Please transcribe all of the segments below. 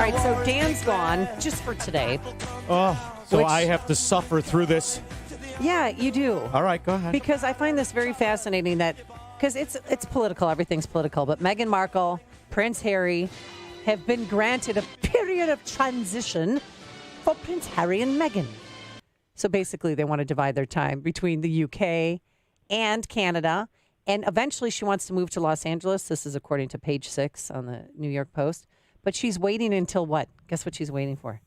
right, so Dan's gone just for today. Oh, so I have to suffer through this. Yeah, you do. All right, go ahead. Because I find this very fascinating because it's political, everything's political, but Meghan Markle, Prince Harry have been granted a period of transition for Prince Harry and Meghan. So basically they want to divide their time between the UK and Canada. And eventually she wants to move to Los Angeles. This is according to page 6 on the New York Post. But she's waiting until what? Guess what she's waiting for?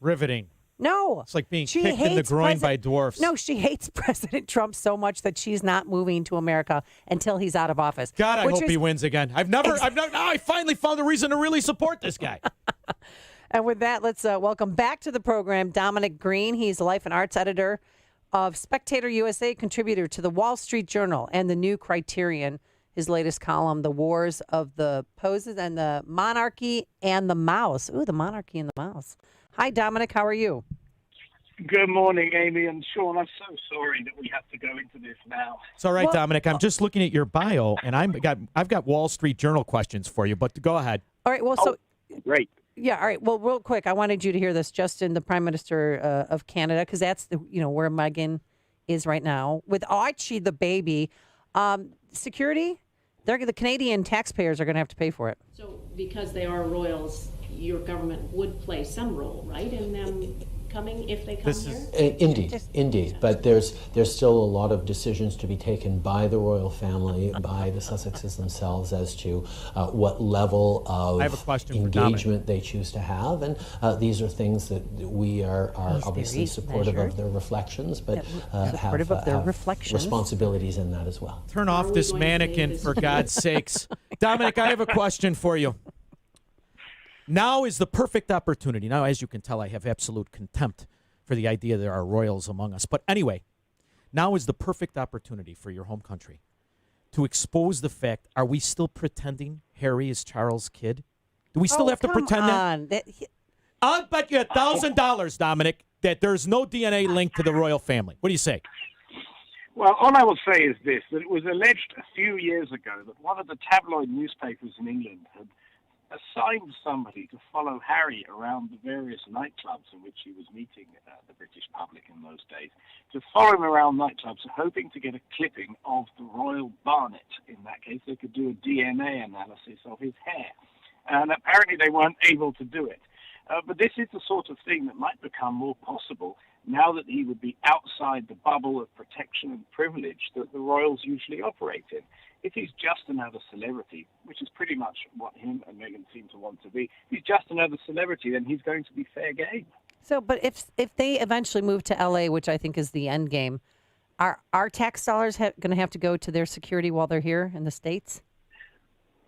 Riveting. No. It's like being kicked in the groin by dwarfs. No, she hates President Trump so much that she's not moving to America until he's out of office. God, I hope he wins again. I finally found a reason to really support this guy. And with that, let's welcome back to the program Dominic Green. He's a life and arts editor of Spectator USA, contributor to the Wall Street Journal and the New Criterion. His latest column, The Wars of the Poses and the Monarchy and the Mouse. Ooh, the Monarchy and the Mouse. Hi, Dominic. How are you? Good morning, Amy and Sean. I'm so sorry that we have to go into this now. It's all right, Dominic. I'm just looking at your bio, and I've got Wall Street Journal questions for you, but go ahead. All right. Well, Great. Yeah. All right. Well, real quick, I wanted you to hear this. Justin, the Prime Minister of Canada, because that's where Meghan is right now with Archie the baby. Security, the Canadian taxpayers are going to have to pay for it. So, because they are royals, your government would play some role, right, in them coming if they come here? Indeed. But there's still a lot of decisions to be taken by the royal family, by the Sussexes themselves, as to what level of engagement they choose to have. And these are things that we are obviously supportive of their reflections, but have responsibilities in that as well. Turn off this mannequin, for God's sakes. Dominic, I have a question for you. Now is the perfect opportunity. Now, as you can tell, I have absolute contempt for the idea there are royals among us. But anyway, now is the perfect opportunity for your home country to expose the fact, are we still pretending Harry is Charles' kid? Do we still have to pretend that? I'll bet you $1,000, Dominic, that there's no DNA link to the royal family. What do you say? Well, all I will say is this, that it was alleged a few years ago that one of the tabloid newspapers in England had assigned somebody to follow Harry around the various nightclubs in which he was meeting the British public in those days, to follow him around nightclubs, hoping to get a clipping of the royal barnet. In that case, they could do a DNA analysis of his hair. And apparently they weren't able to do it. But this is the sort of thing that might become more possible now that he would be outside the bubble of protection and privilege that the royals usually operate in. If he's just another celebrity, which is pretty much what him and Meghan seem to want to be, if he's just another celebrity, then he's going to be fair game. So, but if they eventually move to L.A., which I think is the end game, are our tax dollars going to have to go to their security while they're here in the States?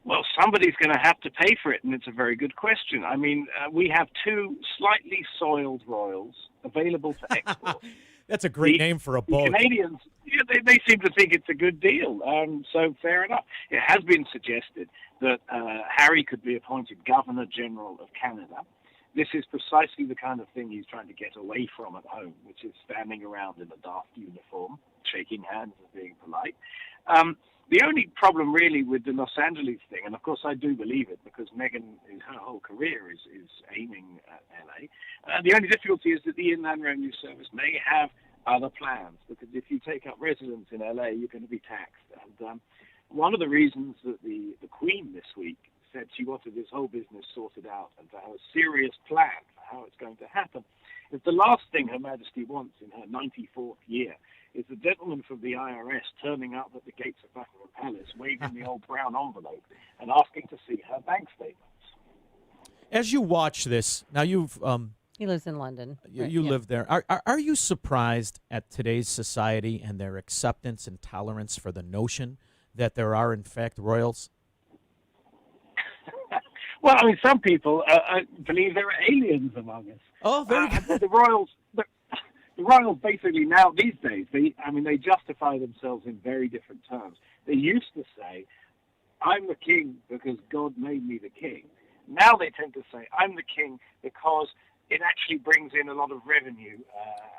Well, somebody's going to have to pay for it, and it's a very good question. I mean, we have two slightly soiled royals available to export. That's a great name for a boat. Canadians, they seem to think it's a good deal, so fair enough. It has been suggested that Harry could be appointed Governor-General of Canada. This is precisely the kind of thing he's trying to get away from at home, which is standing around in a daft uniform, shaking hands and being polite. The only problem really with the Los Angeles thing, and of course I do believe it because Meghan, her whole career is aiming at LA. The only difficulty is that the Inland Revenue Service may have other plans, because if you take up residence in LA, you're going to be taxed. And one of the reasons that the Queen this week said she wanted this whole business sorted out and to have a serious plan for how it's going to happen is the last thing Her Majesty wants in her 94th year is the gentleman from the IRS turning up at the gates of Buckingham Palace, waving the old brown envelope and asking to see her bank statements. As you watch this, now He lives in London. You live there. Are you surprised at today's society and their acceptance and tolerance for the notion that there are, in fact, royals? Well, I mean, some people believe there are aliens among us. Oh, very good. The royals basically now, these days, they justify themselves in very different terms. They used to say, I'm the king because God made me the king. Now they tend to say, I'm the king because it actually brings in a lot of revenue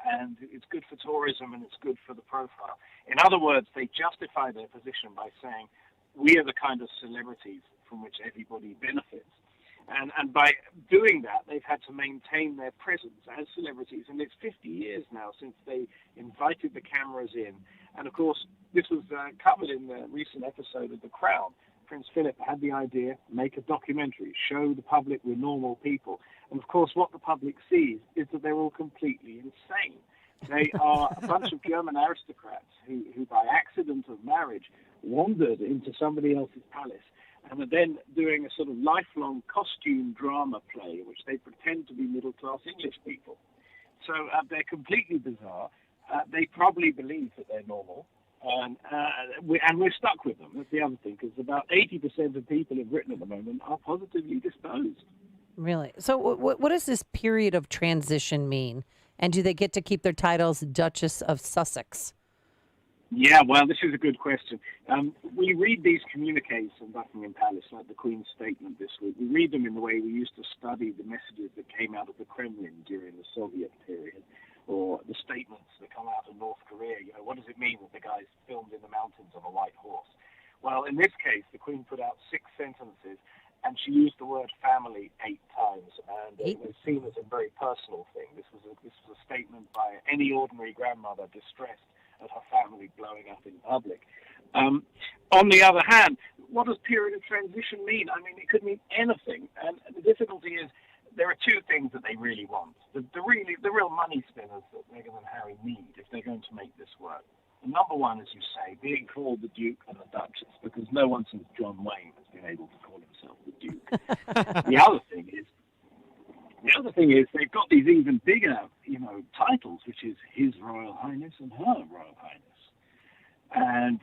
and it's good for tourism and it's good for the profile. In other words, they justify their position by saying, we are the kind of celebrities from which everybody benefits. And by doing that, they've had to maintain their presence as celebrities. And it's 50 years now since they invited the cameras in. And, of course, this was covered in the recent episode of The Crown. Prince Philip had the idea, make a documentary, show the public we're normal people. And, of course, what the public sees is that they're all completely insane. They are a bunch of German aristocrats who by accident of marriage, wandered into somebody else's palace and are then doing a sort of lifelong costume drama play in which they pretend to be middle-class English people. So they're completely bizarre. They probably believe that they're normal. And we're stuck with them. That's the other thing, because about 80% of people in Britain at the moment are positively disposed. Really? So what does this period of transition mean? And do they get to keep their titles Duchess of Sussex? Yeah, well, this is a good question. We read these communiques from Buckingham Palace, like the Queen's statement this week. We read them in the way we used to study the messages that came out of the Kremlin during the Soviet period, or the statements that come out of North Korea. You know, what does it mean that the guy's filmed in the mountains on a white horse? Well, in this case, the Queen put out 6 sentences, and she used the word family 8 times, and it was seen as a very personal thing. This was a statement by any ordinary grandmother distressed at her family blowing up in public. On the other hand, what does period of transition mean? I mean, it could mean anything, and the difficulty is there are 2 things that they really want. The real money spinners that Meghan and Harry need if they're going to make this work. And number one, as you say, being called the Duke and the Duchess, because no one since John Wayne has been able to call himself the Duke. The other thing is they've got these even bigger, titles, which is His Royal Highness and Her Royal Highness. And,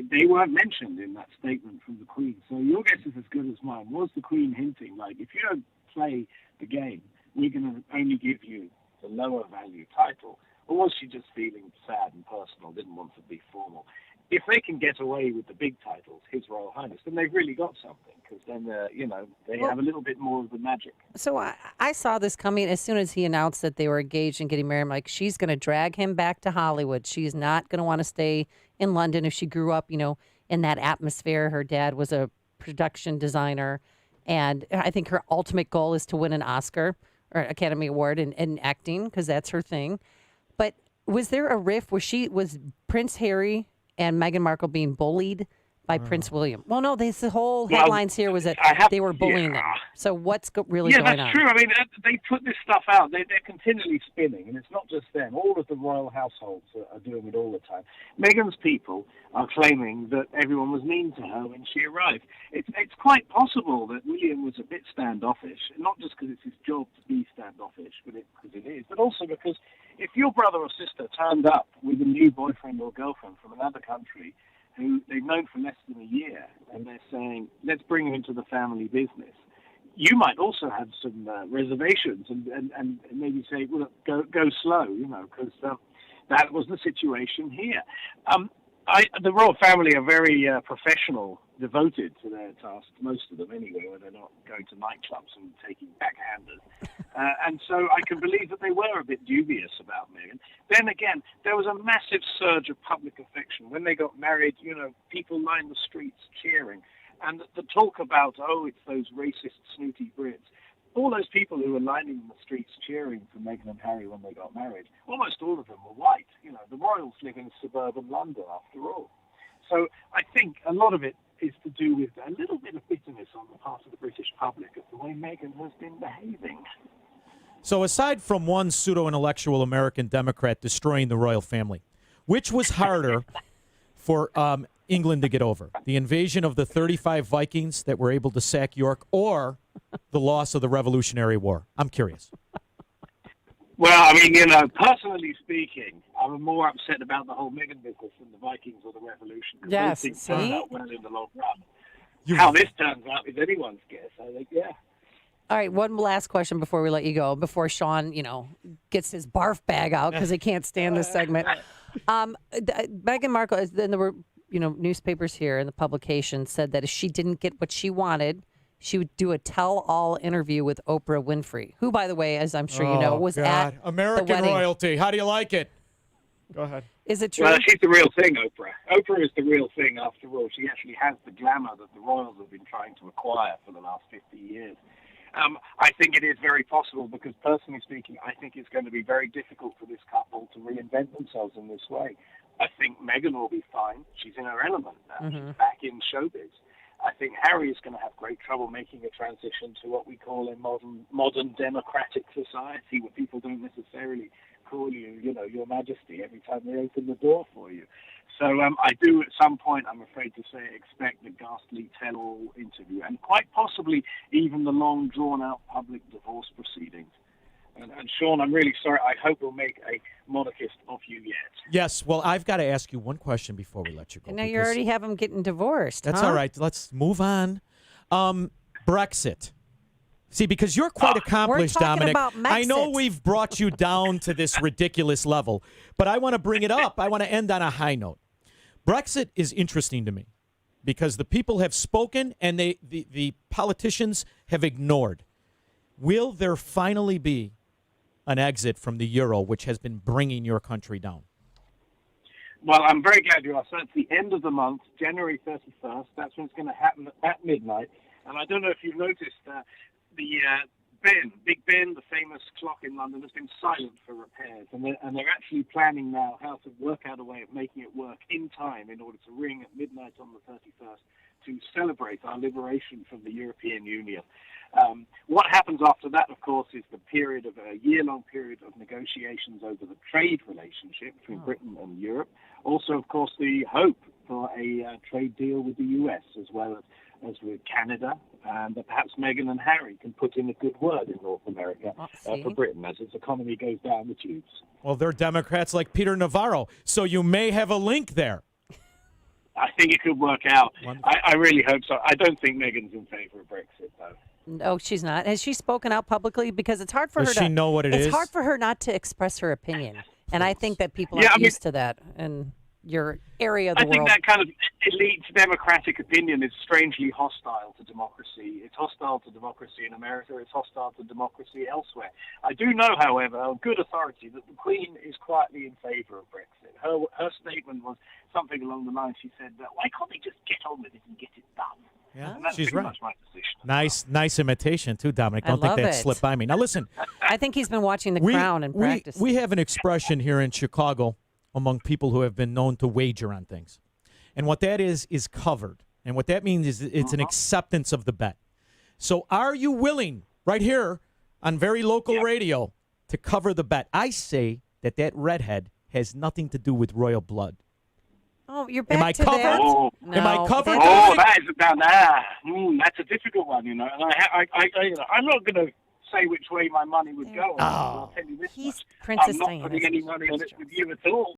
they weren't mentioned in that statement from the Queen. So your guess is as good as mine. Was the Queen hinting, like, if you don't play the game, we're going to only give you the lower value title? Or was she just feeling sad and personal, didn't want to be formal? If they can get away with the big titles, His Royal Highness, then they've really got something, because then, they have a little bit more of the magic. So I saw this coming as soon as he announced that they were engaged and getting married. I'm like, she's going to drag him back to Hollywood. She's not going to want to stay in London if she grew up, in that atmosphere. Her dad was a production designer, and I think her ultimate goal is to win an Oscar or Academy Award in acting, because that's her thing. But was there a riff where was Prince Harry and Meghan Markle being bullied by Prince William? Well, no, the whole headlines here was that they were bullying them. So what's really going on? Yeah, that's true. I mean, they put this stuff out. They're continually spinning, and it's not just them. All of the royal households are doing it all the time. Meghan's people are claiming that everyone was mean to her when she arrived. It's quite possible that William was a bit standoffish, not just because it's his job to be standoffish, but because it is, but also because if your brother or sister turned up with a new boyfriend or girlfriend from another country who they've known for less than a year, and they're saying, let's bring him into the family business, you might also have some reservations and maybe say, well, go slow, because that was the situation here. The royal family are very professional, devoted to their tasks, most of them anyway, when they're not going to nightclubs and taking backhanders. And so I can believe that they were a bit dubious about Meghan. Then again, there was a massive surge of public affection. When they got married, people lined the streets cheering. And the talk about, it's those racist, snooty Brits. All those people who were lining the streets cheering for Meghan and Harry when they got married, almost all of them were white. The royals live in suburban London, after all. So I think a lot of it is to do with a little bit of bitterness on the part of the British public at the way Meghan has been behaving. So aside from one pseudo-intellectual American Democrat destroying the royal family, which was harder for England to get over? The invasion of the 35 Vikings that were able to sack York, or the loss of the Revolutionary War? I'm curious. Well, I mean, personally speaking, I'm more upset about the whole Meghan business than the Vikings or the Revolution. Yes, those things see? turned out well in the long run. How this turns out is anyone's guess. I think, yeah. All right, one last question before we let you go, before Sean, gets his barf bag out because he can't stand this segment. Meghan Markle, then there were, newspapers here and the publication said that if she didn't get what she wanted, she would do a tell-all interview with Oprah Winfrey, who, by the way, as I'm sure you know, was at American the wedding. royalty. How do you like it? Go ahead. Is it true? Well, she's the real thing, Oprah. Oprah is the real thing, after all. She actually has the glamour that the royals have been trying to acquire for the last 50 years. I think it is very possible because, personally speaking, I think it's going to be very difficult for this couple to reinvent themselves in this way. I think Meghan will be fine. She's in her element now. She's back in showbiz. I think Harry is going to have great trouble making a transition to what we call a modern democratic society where people don't necessarily call you, Your Majesty every time they open the door for you. So I do, at some point, I'm afraid to say, expect the ghastly tell-all interview and quite possibly even the long, drawn-out public divorce proceedings. And Sean, I'm really sorry. I hope we'll make a monarchist of you yet. Yes. Well, I've got to ask you one question before we let you go. And now you already have them getting divorced. That's all right. Let's move on. Brexit. See, because you're quite accomplished, Dominic. I know we've brought you down to this ridiculous level, but I want to bring it up. I want to end on a high note. Brexit is interesting to me because the people have spoken and the politicians have ignored. Will there finally be an exit from the euro, which has been bringing your country down? Well, I'm very glad you asked. So it's the end of the month, January 31st. That's when it's going to happen at midnight. And I don't know if you've noticed Big Ben, the famous clock in London, has been silent for repairs. And they're actually planning now how to work out a way of making it work in time in order to ring at midnight on the 31st to celebrate our liberation from the European Union. What happens after that, of course, is the period of a year-long period of negotiations over the trade relationship between Britain and Europe. Also, of course, the hope for a trade deal with the U.S. as well as with Canada, and that perhaps Meghan and Harry can put in a good word in North America for Britain as its economy goes down the tubes. Well, they're Democrats like Peter Navarro, so you may have a link there. I think it could work out. I really hope so. I don't think Meghan's in favor of Brexit, though. No, she's not. Has she spoken out publicly? Because it's hard for her to... Does she know what it is? It's hard for her not to express her opinion. And I think that people are used to that in your area of the world. I think that kind of elite democratic opinion is strangely hostile to democracy. It's hostile to democracy in America. It's hostile to democracy elsewhere. I do know, however, on good authority, that the Queen is quietly in favor of Brexit. Her statement was something along the lines, she said, why can't they just get on with it and get it done? Yeah, and that's she's pretty right. much my position. Nice imitation, too, Dominic. Don't think that slipped by me. Now, listen. I think he's been watching The Crown and practicing. We have an expression here in Chicago among people who have been known to wager on things. And what that is covered. And what that means is it's an acceptance of the bet. So are you willing, right here on very local radio, to cover the bet? I say that redhead has nothing to do with royal blood. Oh, you're back Am I to covered? that? Oh. No. Am I covered? That is that's a difficult one, And I'm not going to say which way my money would go. I'll tell you this He's much. Princess I'm not Diana. putting any money on it with you at all.